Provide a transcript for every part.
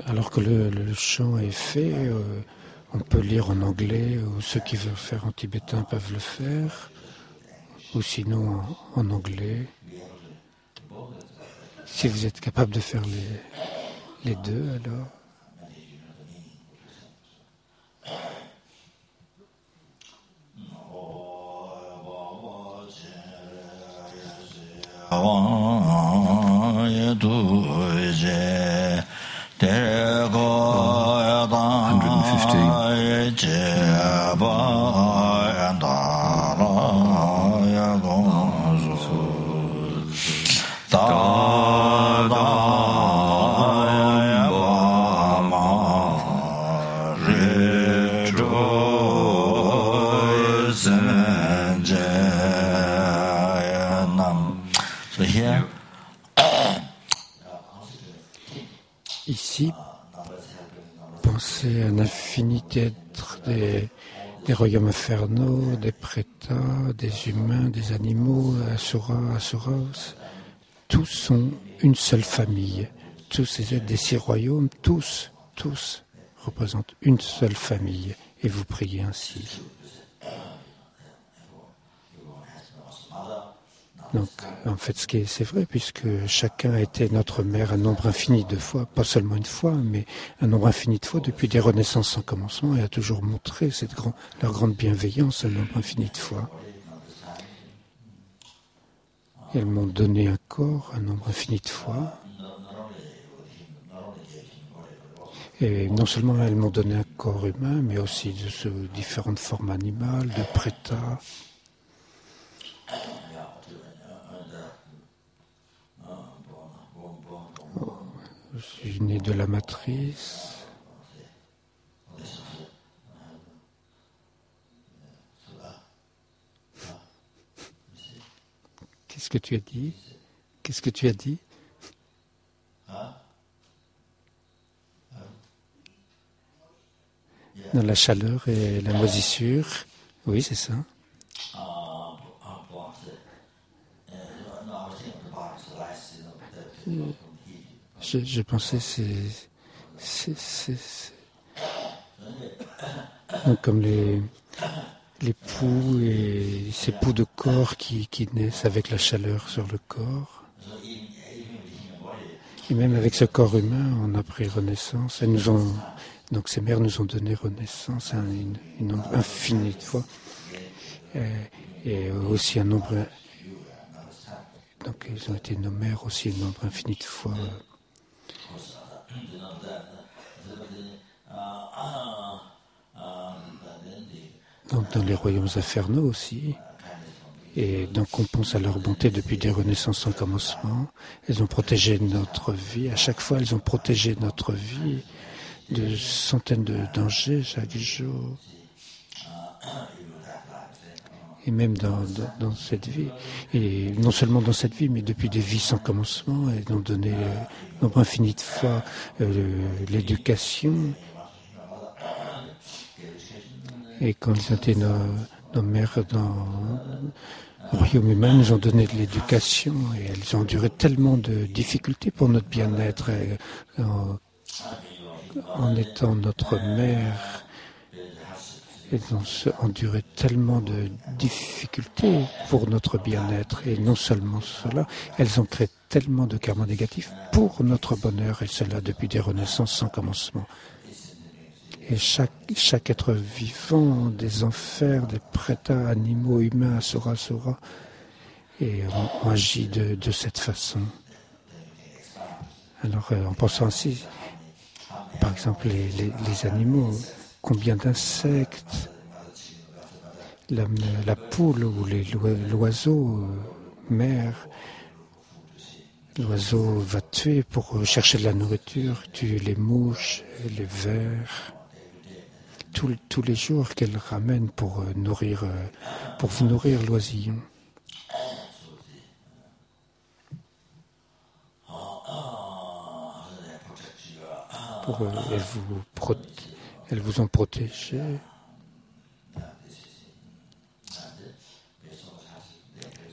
Alors que le chant est fait, on peut lire en anglais, ou ceux qui veulent faire en tibétain peuvent le faire, ou sinon en anglais. Si vous êtes capable de faire les deux, alors. Ici, pensez à l'infini d'êtres des royaumes infernaux, des prétas, des humains, des animaux, asuras. Tous sont une seule famille. Tous ces êtres des 6 royaumes, tous représentent une seule famille. Et vous priez ainsi. Donc, en fait, c'est vrai, puisque chacun a été notre mère un nombre infini de fois, pas seulement une fois, mais un nombre infini de fois depuis des renaissances sans commencement, et a toujours montré leur grande bienveillance un nombre infini de fois. Elles m'ont donné un corps un nombre infini de fois. Et non seulement elles m'ont donné un corps humain, mais aussi de différentes formes animales, de prétas. Je suis né de la matrice. Qu'est-ce que tu as dit? Qu'est-ce que tu as dit? Dans la chaleur et la moisissure. Oui, c'est ça. Je pensais c'est donc comme les poux et ces poux de corps qui naissent avec la chaleur sur le corps. Et même avec ce corps humain, on a pris renaissance. Donc ces mères nous ont donné renaissance un nombre infini de fois. Et aussi un nombre. Donc ils ont été nos mères aussi un nombre infini de fois. Donc dans les royaumes infernaux aussi. Et donc on pense à leur bonté depuis des renaissances sans commencement. Elles ont protégé notre vie. À chaque fois, elles ont protégé notre vie de centaines de dangers chaque jour. Et même dans cette vie. Et non seulement dans cette vie, mais depuis des vies sans commencement. Elles ont donné nombre infini de fois l'éducation. Et quand ils ont été nos mères dans le royaume humain, nous ont donné de l'éducation et elles ont enduré tellement de difficultés pour notre bien-être en étant notre mère. Elles ont enduré tellement de difficultés pour notre bien-être et non seulement cela, elles ont créé tellement de karma négatifs pour notre bonheur et cela depuis des renaissances sans commencement. Et chaque être vivant, des enfers, des prétas, animaux, humains, asuras, et on agit de cette façon. Alors, en pensant ainsi, par exemple, les animaux, combien d'insectes, la poule ou l'oiseau mère, l'oiseau va tuer pour chercher de la nourriture, tuer les mouches, les vers. Tous les jours qu'elle ramène pour vous nourrir l'oisillon. Elles vous ont protégé.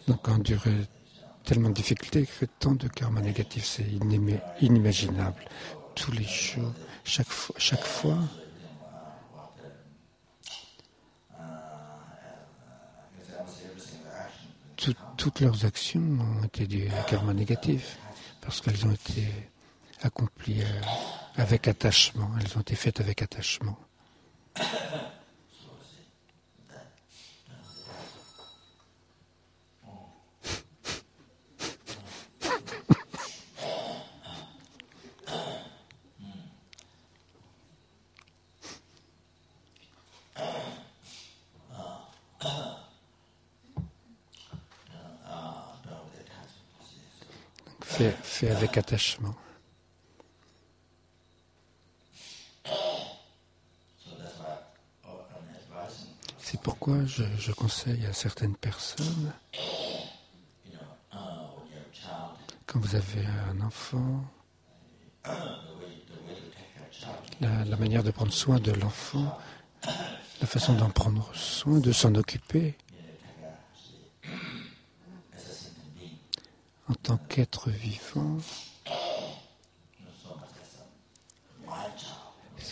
Donc tellement de difficultés, tant de karma négatif, c'est inimaginable. tous les jours, chaque fois. Toutes leurs actions ont été du karma négatif parce qu'elles ont été accomplies avec attachement. Elles ont été faites avec attachement. Fait avec attachement. C'est pourquoi je conseille à certaines personnes, quand vous avez un enfant, la manière de prendre soin de l'enfant, la façon d'en prendre soin, de s'en occuper, en tant qu'être vivant,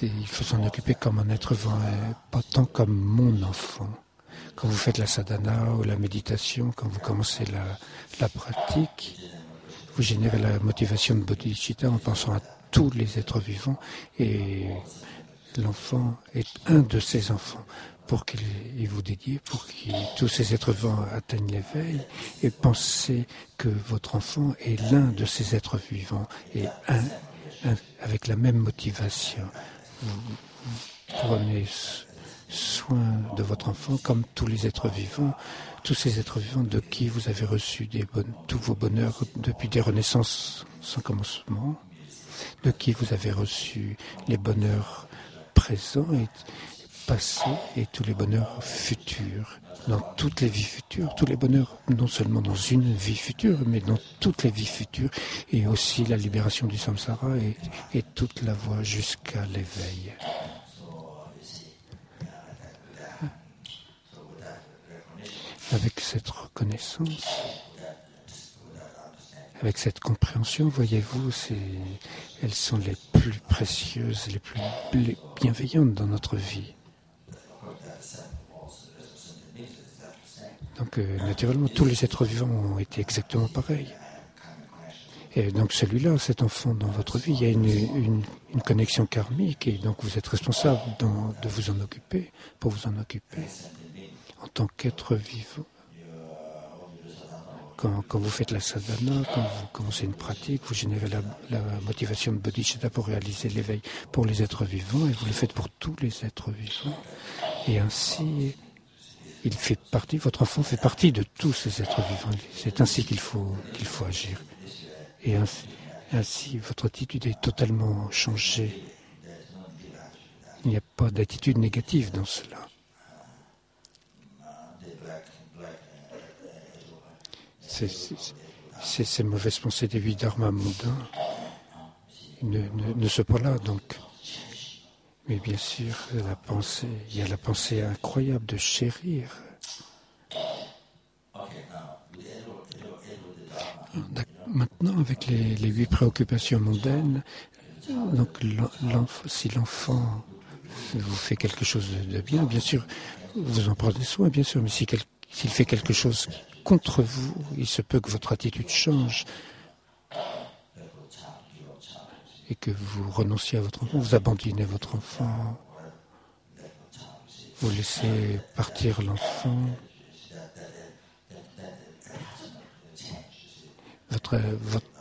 il faut s'en occuper comme un être vivant, pas tant comme mon enfant. Quand vous faites la sadhana ou la méditation, quand vous commencez la pratique, vous générez la motivation de bodhicitta en pensant à tous les êtres vivants et l'enfant est un de ces enfants. Pour qu'il vous dédie, pour que tous ces êtres vivants atteignent l'éveil, et pensez que votre enfant est l'un de ces êtres vivants, et avec la même motivation. Vous prenez soin de votre enfant comme tous les êtres vivants, tous ces êtres vivants de qui vous avez reçu tous vos bonheurs depuis des renaissances sans commencement, de qui vous avez reçu les bonheurs présents et passé et tous les bonheurs futurs, dans toutes les vies futures, tous les bonheurs, non seulement dans une vie future, mais dans toutes les vies futures, et aussi la libération du samsara et toute la voie jusqu'à l'éveil. Avec cette reconnaissance, avec cette compréhension, voyez-vous, elles sont les plus précieuses, les plus bienveillantes dans notre vie. Donc, naturellement, tous les êtres vivants ont été exactement pareils. Et donc, celui-là, cet enfant dans votre vie, il y a une connexion karmique et donc vous êtes responsable de vous en occuper, pour vous en occuper. En tant qu'être vivant, quand vous faites la sadhana, quand vous commencez une pratique, vous générez la motivation de bodhicitta pour réaliser l'éveil pour les êtres vivants et vous le faites pour tous les êtres vivants. Et ainsi, votre enfant fait partie de tous ces êtres vivants. C'est ainsi qu'il faut agir. Et ainsi, votre attitude est totalement changée. Il n'y a pas d'attitude négative dans cela. Ces mauvaises pensées des huit dharmas mondains ne sont pas là, donc. Mais bien sûr, il y a la pensée incroyable de chérir. Maintenant, avec les 8 préoccupations mondaines, donc si l'enfant vous fait quelque chose de bien, bien sûr, vous en prenez soin, bien sûr, mais s'il fait quelque chose contre vous, il se peut que votre attitude change et que vous renonciez à votre enfant, vous abandonnez votre enfant, vous laissez partir l'enfant.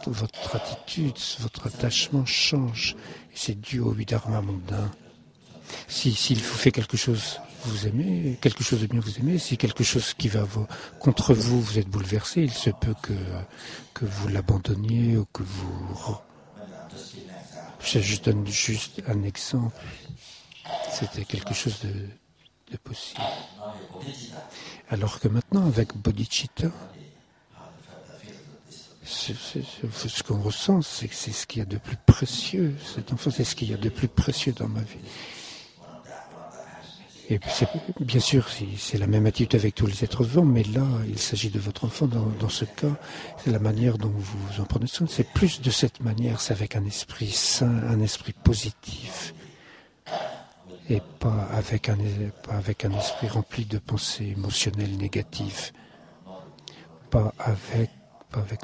Votre attitude, votre attachement change. Et c'est dû au huit dharmas mondain. S'il vous fait quelque chose, vous aimez, quelque chose de bien, vous aimez. Si quelque chose qui va contre vous, vous êtes bouleversé, il se peut que vous l'abandonniez ou que vous... Je donne juste un exemple. C'était quelque chose de possible. Alors que maintenant, avec bodhicitta, ce qu'on ressent, c'est ce qu'il y a de plus précieux. Cet enfant, c'est ce qu'il y a de plus précieux dans ma vie. Et bien sûr, c'est la même attitude avec tous les êtres vivants, mais là, il s'agit de votre enfant. Dans ce cas, c'est la manière dont vous en prenez soin. C'est plus de cette manière, c'est avec un esprit sain, un esprit positif, et pas avec un esprit rempli de pensées émotionnelles négatives, pas avec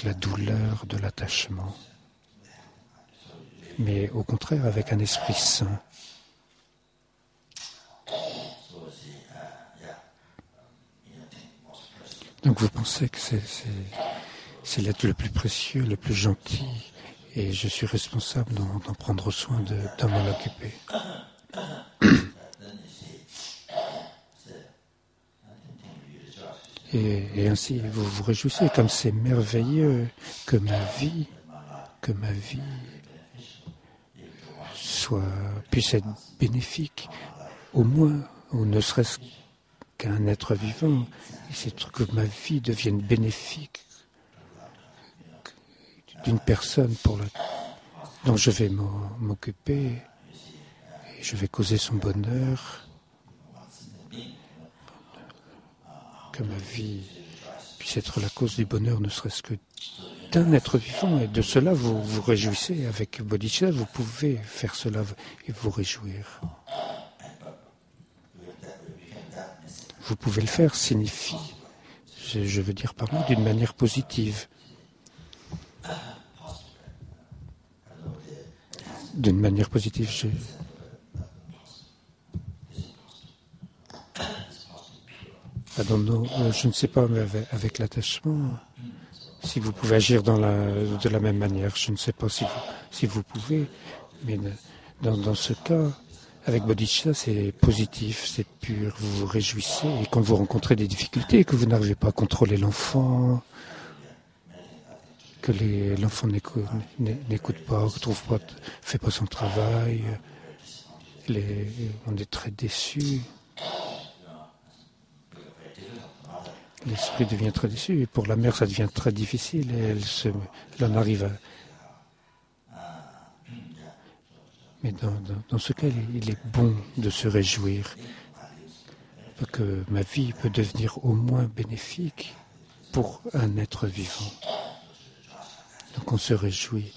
la douleur de l'attachement, mais au contraire avec un esprit sain. Donc vous pensez que c'est l'être le plus précieux, le plus gentil, et je suis responsable d'en prendre soin, d'en m'en occuper. Et ainsi vous vous réjouissez, comme c'est merveilleux que ma vie puisse être bénéfique, au moins, ou ne serait-ce qu'un être vivant. Et c'est que ma vie devienne bénéfique d'une personne dont je vais m'occuper et je vais causer son bonheur, que ma vie puisse être la cause du bonheur, ne serait-ce que d'un être vivant. Et de cela, vous vous réjouissez. Avec bodhicitta, vous pouvez faire cela et vous réjouir. Vous pouvez le faire, signifie, je veux dire par là, d'une manière positive. D'une manière positive, je ne sais pas, mais avec l'attachement, si vous pouvez agir de la même manière, je ne sais pas si vous pouvez, mais dans ce cas, avec bodhicitta, c'est positif, c'est pur, vous vous réjouissez, et quand vous rencontrez des difficultés, que vous n'arrivez pas à contrôler l'enfant, que l'enfant n'écoute pas, fait pas son travail, on est très déçu. L'esprit devient très déçu. Et pour la mère, ça devient très difficile. Et elle en arrive à... Mais dans ce cas, il est bon de se réjouir. Que ma vie peut devenir au moins bénéfique pour un être vivant. Donc on se réjouit.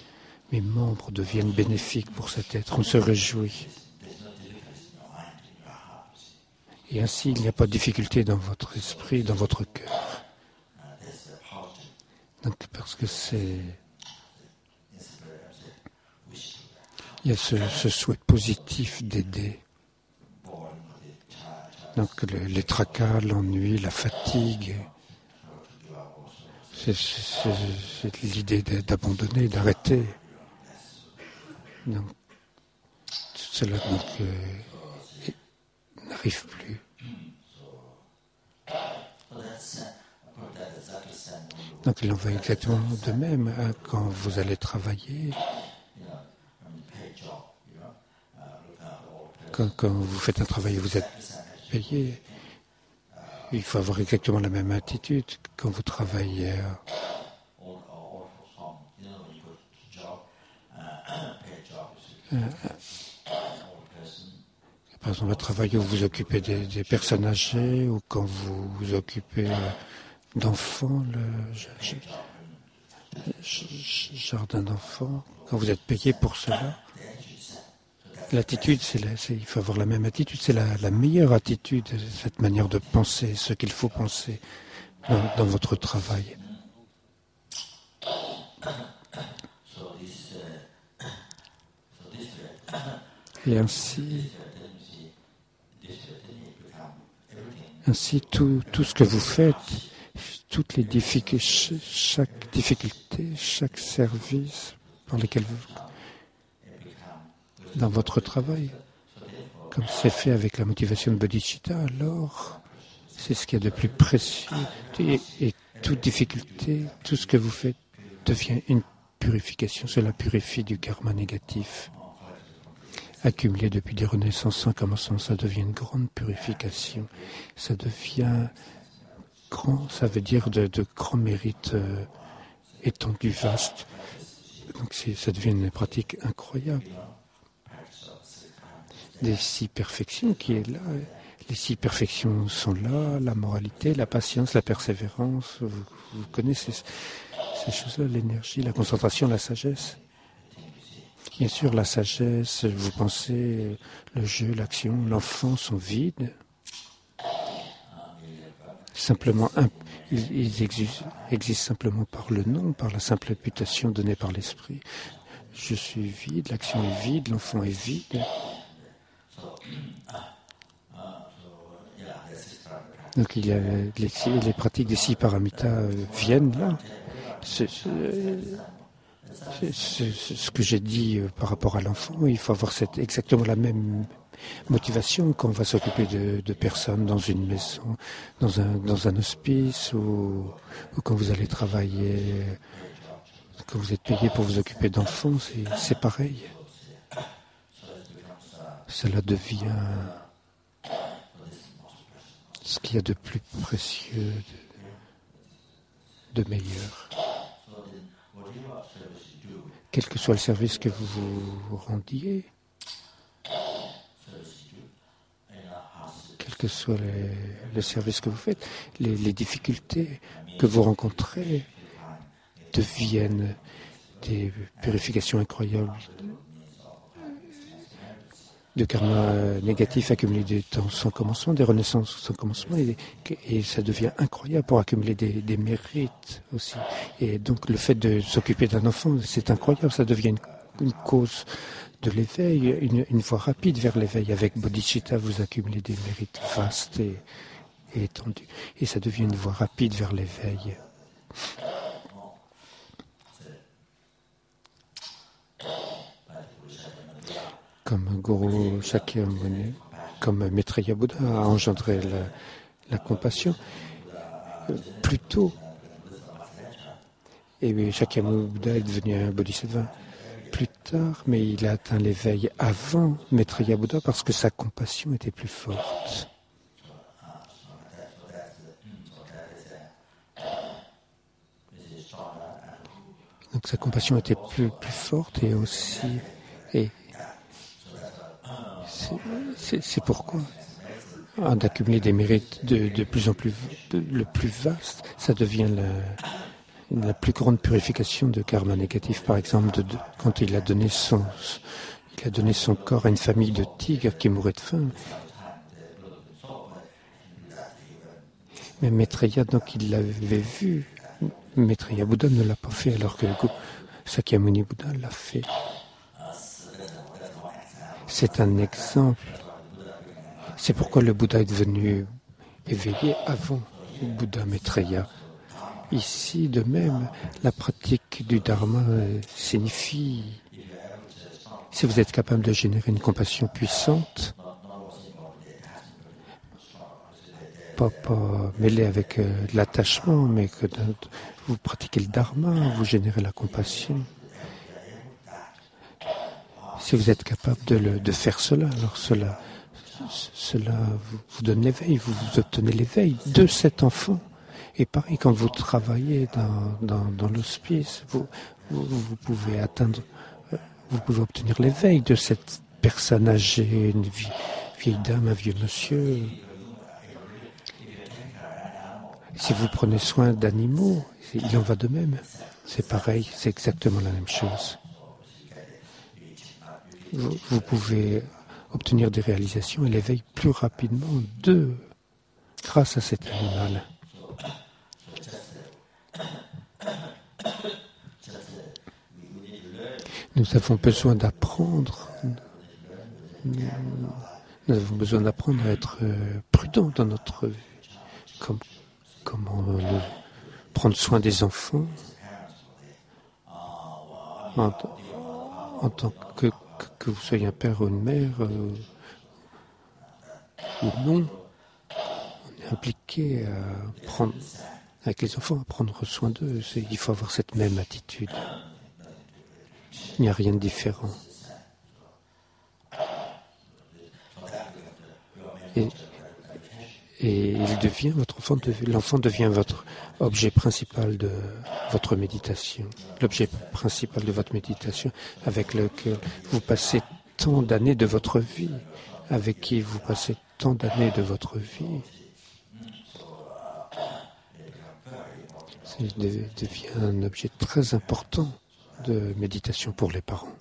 Mes membres deviennent bénéfiques pour cet être. On se réjouit. Et ainsi, il n'y a pas de difficulté dans votre esprit, dans votre cœur. Donc, parce que il y a ce souhait positif d'aider. Donc, les tracas, l'ennui, la fatigue, c'est l'idée d'abandonner, d'arrêter. Donc, tout cela n'arrive plus. Donc il en va exactement de même quand vous allez travailler, quand vous faites un travail et vous êtes payé. Il faut avoir exactement la même attitude quand vous travaillez. Par exemple, un travail où vous occupez des personnes âgées ou quand vous vous occupez d'enfants, le jardin d'enfants, quand vous êtes payé pour cela. L'attitude, il faut avoir la même attitude, c'est la meilleure attitude, cette manière de penser, ce qu'il faut penser dans votre travail. Et ainsi tout ce que vous faites, toutes les difficultés, chaque difficulté, chaque service par lequel dans votre travail, comme c'est fait avec la motivation de bodhicitta, alors c'est ce qu'il y a de plus précieux. Et toute difficulté, tout ce que vous faites devient une purification. Cela purifie du karma négatif. Accumulé depuis des renaissances sans commencement, ça devient une grande purification. Ça devient grand, ça veut dire de grands mérites étendus, vastes. Donc ça devient une pratique incroyable. Des 6 perfections qui est là, Les 6 perfections sont là, la moralité, la patience, la persévérance. Vous connaissez ces choses-là, l'énergie, la concentration, la sagesse. Bien sûr, la sagesse, vous pensez, le jeu, l'action, l'enfant sont vides. Simplement, ils existent simplement par le nom, par la simple réputation donnée par l'esprit. Je suis vide, l'action est vide, l'enfant est vide. Donc il y a les pratiques des 6 paramitas viennent là. C'est ce que j'ai dit par rapport à l'enfant. Il faut avoir exactement la même motivation quand on va s'occuper de personnes dans une maison, dans un hospice ou quand vous allez travailler, quand vous êtes payé pour vous occuper d'enfants, c'est pareil. Cela devient ce qu'il y a de plus précieux, de meilleur. Quel que soit le service que vous rendiez, quel que soit le service que vous faites, les difficultés que vous rencontrez deviennent des purifications incroyables de karma négatif accumulé dans son commencement, des renaissances sans commencement, et ça devient incroyable pour accumuler des mérites aussi. Et donc le fait de s'occuper d'un enfant, c'est incroyable, ça devient une cause de l'éveil, une voie rapide vers l'éveil. Avec bodhicitta, vous accumulez des mérites vastes et étendus, et ça devient une voie rapide vers l'éveil. Comme Guru Shakyamuni, comme Maitreya Bouddha a engendré la compassion plus tôt. Et Shakyamuni Bouddha est devenu un bodhisattva plus tard, mais il a atteint l'éveil avant Maitreya Bouddha parce que sa compassion était plus forte. Donc sa compassion était plus forte et aussi... C'est pourquoi, d'accumuler des mérites de plus en plus, le plus vaste, ça devient la plus grande purification de karma négatif. Par exemple, quand il a donné son corps à une famille de tigres qui mouraient de faim. Mais Maitreya, donc, il l'avait vu. Maitreya Bouddha ne l'a pas fait, alors que Shakyamuni Bouddha l'a fait. C'est un exemple. C'est pourquoi le Bouddha est devenu éveillé avant le Bouddha Maitreya. Ici, de même, la pratique du Dharma signifie, si vous êtes capable de générer une compassion puissante, pas mêlée avec de l'attachement, mais que vous pratiquez le Dharma, vous générez la compassion. Si vous êtes capable de faire cela, alors cela vous donne l'éveil, vous obtenez l'éveil de cet enfant. Et pareil, quand vous travaillez dans l'hospice, vous pouvez obtenir l'éveil de cette personne âgée, une vieille dame, un vieux monsieur. Si vous prenez soin d'animaux, il en va de même. C'est pareil, c'est exactement la même chose. Vous pouvez obtenir des réalisations et l'éveil plus rapidement grâce à cet animal. Nous avons besoin d'apprendre. Nous avons besoin d'apprendre à être prudents dans notre vie. Comment prendre soin des enfants en tant que vous soyez un père ou une mère ou non, on est impliqué avec les enfants à prendre soin d'eux. Il faut avoir cette même attitude. Il n'y a rien de différent. Et l'enfant devient votre objet principal de votre méditation, l'objet principal de votre méditation avec lequel vous passez tant d'années de votre vie avec qui vous passez tant d'années de votre vie, devient un objet très important de méditation pour les parents.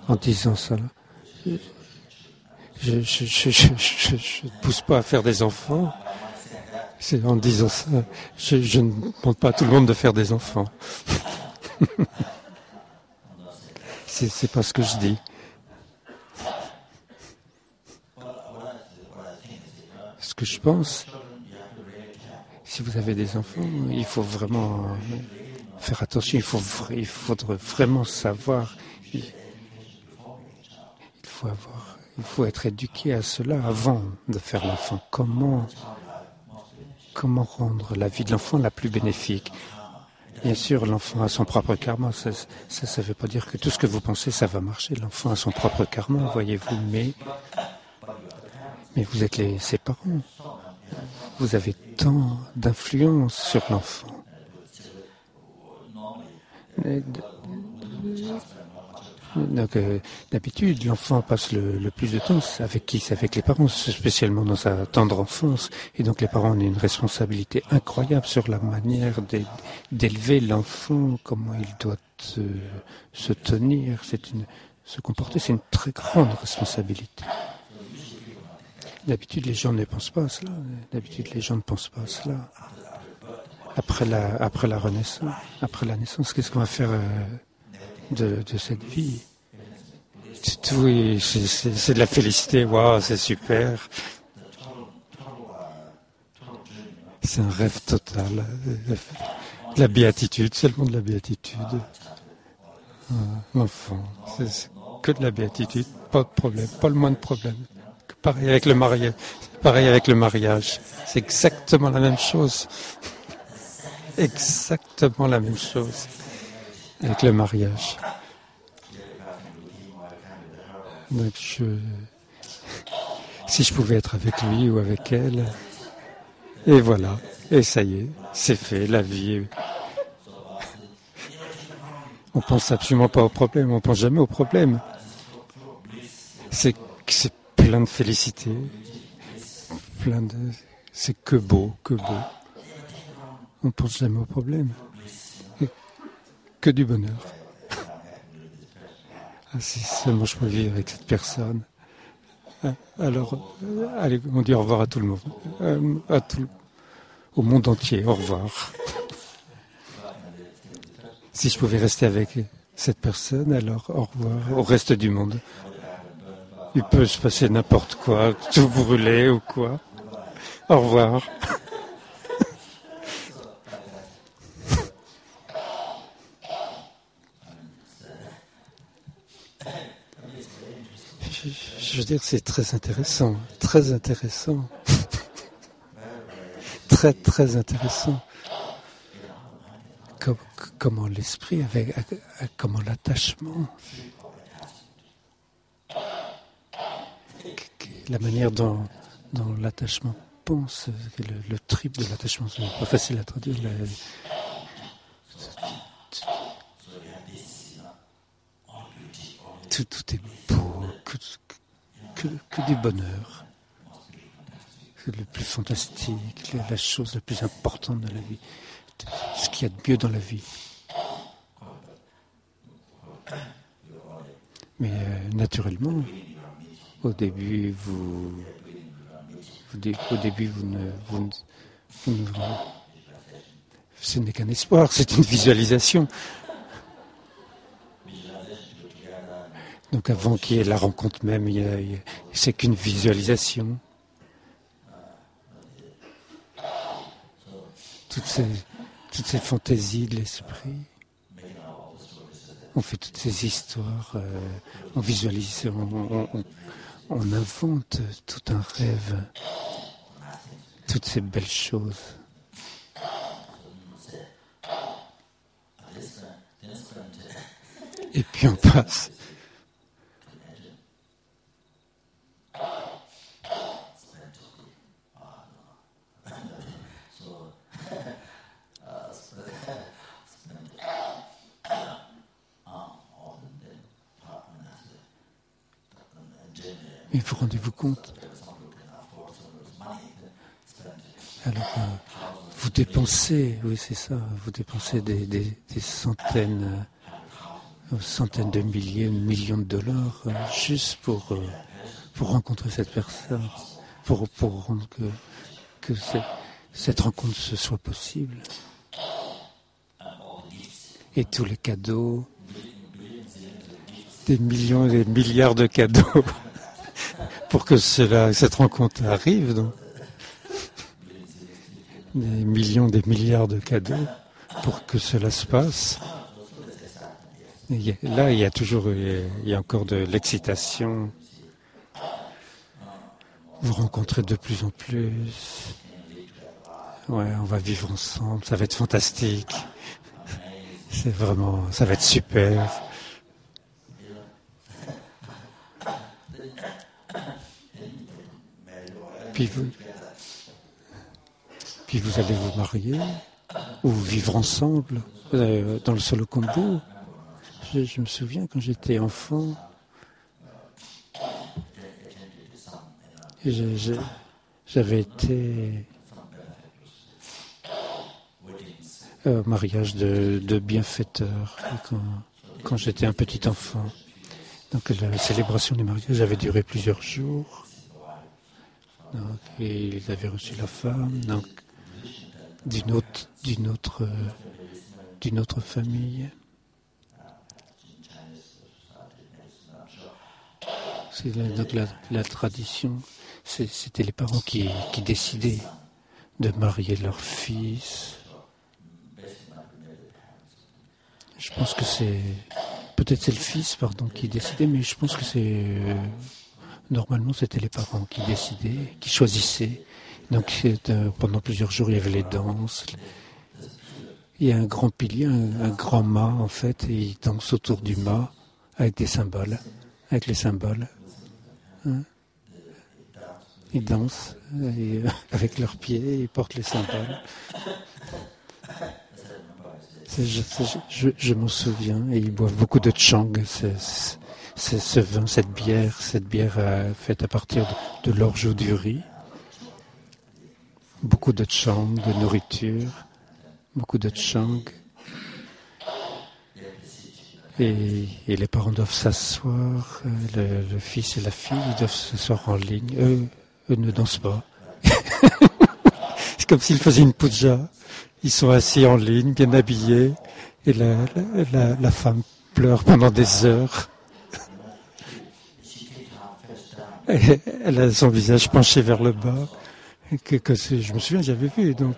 En disant ça, je ne pousse pas à faire des enfants. C'est en disant ça, je ne demande pas à tout le monde de faire des enfants. C'est pas ce que je dis. Ce que je pense, si vous avez des enfants, il faut vraiment faire attention. Il faudrait vraiment savoir. Il faut être éduqué à cela avant de faire l'enfant. Comment rendre la vie de l'enfant la plus bénéfique? Bien sûr, l'enfant a son propre karma. Ça ne veut pas dire que tout ce que vous pensez, ça va marcher. L'enfant a son propre karma, voyez-vous, mais vous êtes ses parents. Vous avez tant d'influence sur l'enfant. Donc, d'habitude, l'enfant passe le plus de temps avec qui? C'est avec les parents, spécialement dans sa tendre enfance. Et donc, les parents ont une responsabilité incroyable sur la manière d'élever l'enfant, comment il doit se tenir, se comporter. C'est une très grande responsabilité. D'habitude, les gens ne pensent pas à cela. Après la Renaissance, après la naissance, qu'est-ce qu'on va faire de cette vie? Oui, c'est de la félicité. Waouh, c'est super. C'est un rêve total. De la béatitude, seulement de la béatitude. L'enfant, c'est que de la béatitude, pas de problème, pas le moins de problème. Pareil avec le mariage. C'est exactement la même chose. Exactement la même chose avec le mariage. Donc si je pouvais être avec lui ou avec elle, et voilà, et ça y est, c'est fait, la vie. On pense absolument pas au problème, on pense jamais au problème. C'est plein de félicité, c'est que beau. On pense jamais au problème, et que du bonheur. Si seulement je peux vivre avec cette personne. Alors, allez, on dit au revoir à tout le monde, au monde entier, au revoir. Si je pouvais rester avec cette personne, alors au revoir au reste du monde. Il peut se passer n'importe quoi, tout brûler ou quoi. Au revoir. Je veux dire, c'est très intéressant. Très intéressant. Très, très intéressant. Comment l'esprit, comment l'attachement, la manière dont l'attachement pense, le trip de l'attachement, c'est pas facile à traduire. Tout est beau, que du bonheur. C'est le plus fantastique, la chose la plus importante de la vie. Ce qu'il y a de mieux dans la vie. Mais naturellement, au début, ce n'est qu'un espoir, c'est une visualisation. Donc avant qu'il y ait la rencontre même, c'est qu'une visualisation. Toutes ces fantaisies de l'esprit. On fait toutes ces histoires, on visualise, on invente tout un rêve, toutes ces belles choses. Et puis on passe. Mais vous rendez-vous compte? Alors, vous dépensez, oui c'est ça, vous dépensez des centaines de millions de dollars juste pour rencontrer cette personne, pour rendre que cette rencontre se soit possible. Et tous les cadeaux, des millions et des milliards de cadeaux pour que cette rencontre arrive. Donc. Des millions, des milliards de cadeaux pour que cela se passe. Là, il y a encore de l'excitation. Vous rencontrez de plus en plus. Ouais, on va vivre ensemble, ça va être fantastique. Ça va être super. Puis vous allez vous marier ou vivre ensemble dans le Solo Combo. Je me souviens quand j'étais enfant, j'avais été au mariage de bienfaiteurs quand j'étais un petit enfant. Donc la célébration du mariage avait duré plusieurs jours. Donc, et ils avaient reçu la femme donc, d'une autre famille. Donc la tradition, c'était les parents qui décidaient de marier leur fils. Je pense que peut-être c'est le fils, qui décidait, mais je pense que normalement c'était les parents qui décidaient, qui choisissaient. Donc pendant plusieurs jours il y avait les danses. Il y a un grand pilier, un grand mât en fait, et ils dansent autour du mât avec les symboles. Hein. Ils dansent avec leurs pieds, ils portent les symboles. Je m'en souviens, et ils boivent beaucoup de chang, ce vin, cette bière faite à partir de l'orge ou du riz. Beaucoup de chang, de nourriture, beaucoup de chang. Et les parents doivent s'asseoir, le fils et la fille ils doivent s'asseoir en ligne. Eux ne dansent pas. C'est comme s'ils faisaient une puja. Ils sont assis en ligne, bien habillés, et la femme pleure pendant des heures. Et elle a son visage penché vers le bas. Je me souviens, j'avais vu donc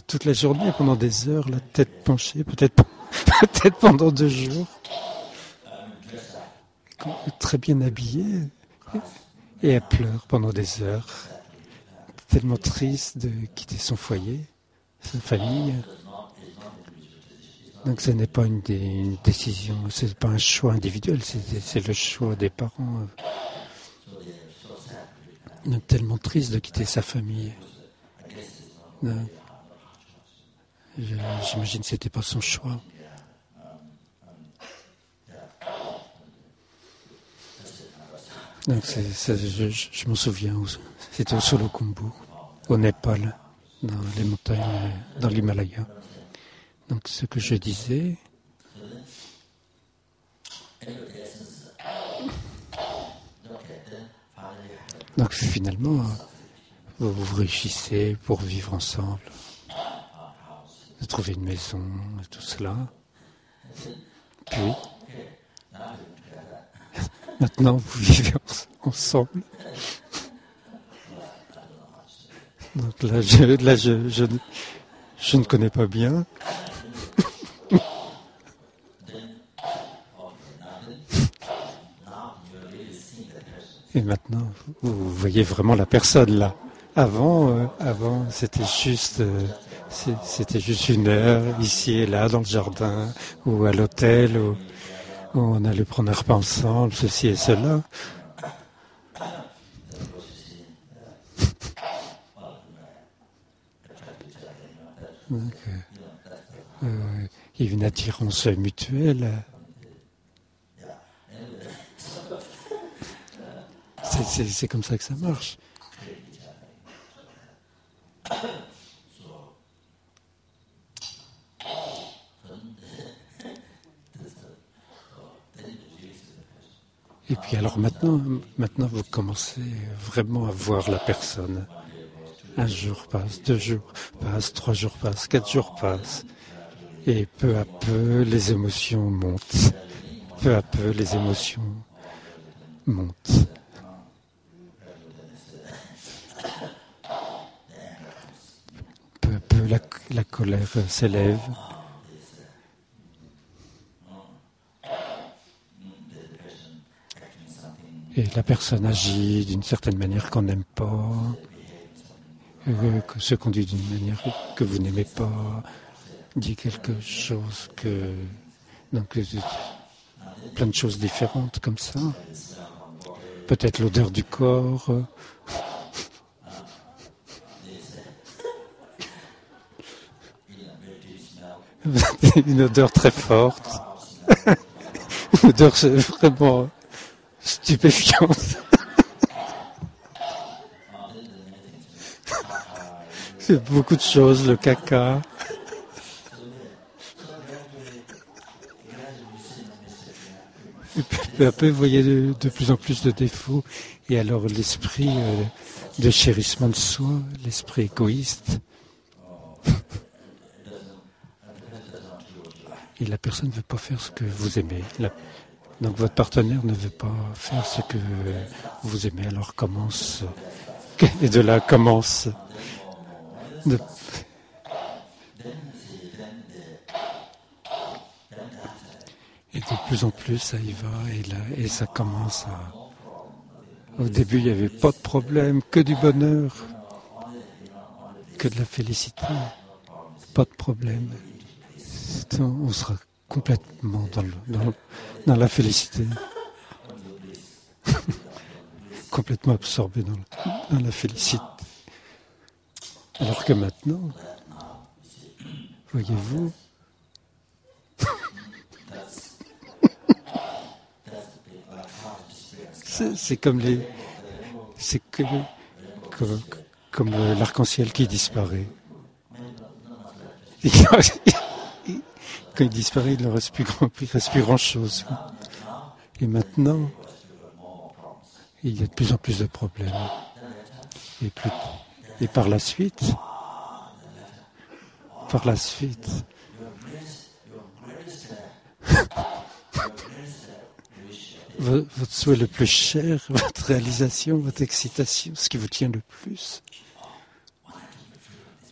toute la journée, pendant des heures, la tête penchée, peut-être pendant 2 jours. Très bien habillée. Et elle pleure pendant des heures. Tellement triste de quitter son foyer, sa famille. Donc ce n'est pas une décision, ce n'est pas un choix individuel, c'est le choix des parents. Donc tellement triste de quitter sa famille. J'imagine que ce n'était pas son choix. Donc je m'en souviens, c'était au Solo Combo, au Népal, dans les montagnes, dans l'Himalaya. Donc ce que je disais, donc finalement, vous réussissez pour vivre ensemble, de trouver une maison et tout cela. Puis, maintenant vous vivez ensemble. Donc là, je ne connais pas bien. Et maintenant, vous voyez vraiment la personne là. Avant, c'était juste une heure ici et là dans le jardin ou à l'hôtel où on allait prendre un repas ensemble, ceci et cela. Donc, il y a une attirance mutuelle. c'est comme ça que ça marche. Et puis alors maintenant vous commencez vraiment à voir la personne. Un jour passe, 2 jours passent, 3 jours passent, 4 jours passent. Et peu à peu, les émotions montent. Peu à peu, les émotions montent. Peu à peu, la colère s'élève. Et la personne agit d'une certaine manière qu'on n'aime pas, se conduit d'une manière que vous n'aimez pas, dit quelque chose que... Donc, plein de choses différentes comme ça. Peut-être l'odeur du corps. Une odeur très forte. Une odeur vraiment stupéfiante. C'est beaucoup de choses, le caca. Et peu à peu, vous voyez de plus en plus de défauts. Et alors l'esprit de chérissement de soi, l'esprit égoïste. Et la personne ne veut pas faire ce que vous aimez. Donc votre partenaire ne veut pas faire ce que vous aimez. Alors commence... Et de là commence... Et de plus en plus, ça y va, et ça commence à... Au début, il n'y avait pas de problème, que du bonheur, que de la félicité, pas de problème. On sera complètement dans la félicité, complètement absorbé dans la félicité. Alors que maintenant, voyez-vous, c'est comme l'arc-en-ciel qui disparaît. Et quand il disparaît, il ne reste plus grand-chose. Et maintenant, il y a de plus en plus de problèmes. Et par la suite, votre souhait le plus cher, votre réalisation, votre excitation, ce qui vous tient le plus.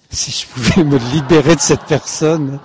Si je pouvais me libérer de cette personne,